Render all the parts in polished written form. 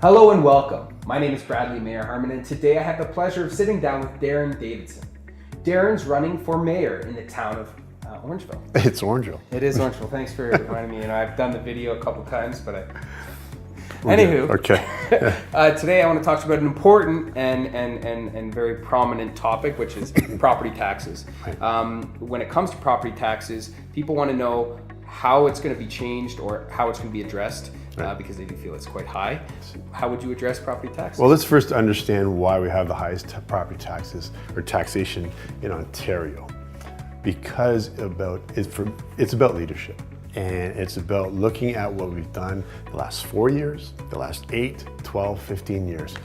Hello and welcome. My name is Bradleymayerharman, and today I have the pleasure of sitting down with Darrin Davidson. Darrin's running for mayor in the town of Orangeville. It's Orangeville. It is Orangeville. Thanks for reminding me. I've done the video a couple times, but Anywho. Okay. Today I want to talk about an important and very prominent topic, which is property taxes. Right. When it comes to property taxes, people want to know how it's going to be changed or how it's going to be addressed. Because they do feel it's quite high. How would you address property taxes? Well, let's first understand why we have the highest property taxes or taxation in Ontario. Because it's about leadership. And it's about looking at what we've done the last 4 years, the last 8, 12, 15 years.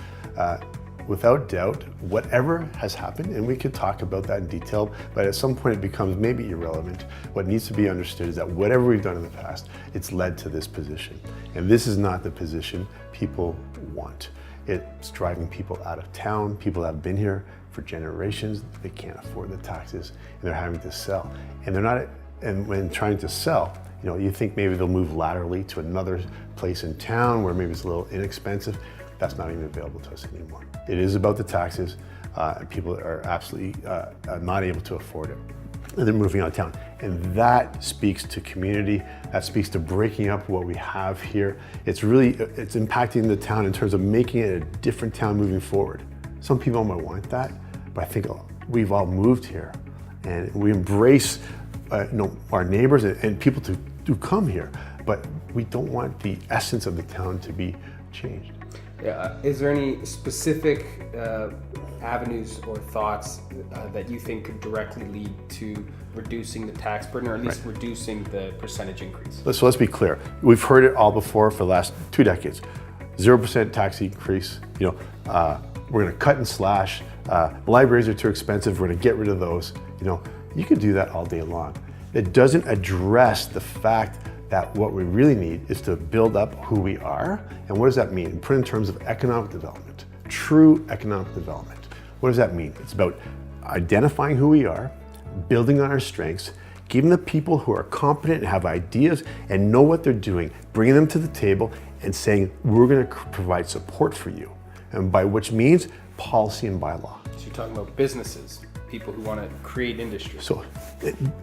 Without doubt, whatever has happened, and we could talk about that in detail, but at some point it becomes maybe irrelevant. What needs to be understood is that whatever we've done in the past, it's led to this position. And this is not the position people want. It's driving people out of town. People that have been here for generations, they can't afford the taxes, and they're having to sell. And they're not, and when trying to sell, you think maybe they'll move laterally to another place in town where maybe it's a little inexpensive. That's not even available to us anymore. It is about the taxes, and people are absolutely not able to afford it. And they're moving out of town. And that speaks to community, that speaks to breaking up what we have here. It's impacting the town in terms of making it a different town moving forward. Some people might want that, but I think we've all moved here and we embrace our neighbors and people to come here, but we don't want the essence of the town to be changed. Yeah. Is there any specific avenues or thoughts that you think could directly lead to reducing the tax burden, or at least reducing the percentage increase? So let's be clear. We've heard it all before for the last 2 decades. 0% tax increase. We're going to cut and slash. Libraries are too expensive. We're going to get rid of those. You could do that all day long. It doesn't address the fact that what we really need is to build up who we are. And what does that mean? Put in terms of economic development, true economic development. What does that mean? It's about identifying who we are, building on our strengths, giving the people who are competent and have ideas and know what they're doing, bringing them to the table and saying, we're going to provide support for you. And by which means policy and bylaw. So you're talking about businesses, people who want to create industry. So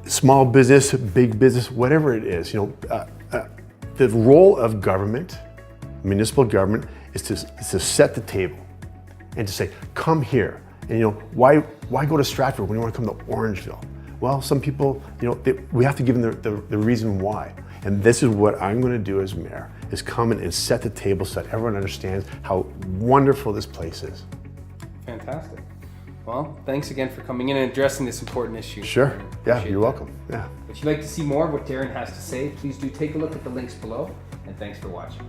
small business, big business, whatever it is, the role of government, municipal government, is to set the table and to say, come here. And why go to Stratford when you want to come to Orangeville? Well, some people, we have to give them the reason why. And this is what I'm going to do as mayor, is come in and set the table so that everyone understands how wonderful this place is. Fantastic. Well, thanks again for coming in and addressing this important issue. Sure. Yeah, you're welcome. Yeah. If you'd like to see more of what Darrin has to say, please do take a look at the links below, and thanks for watching.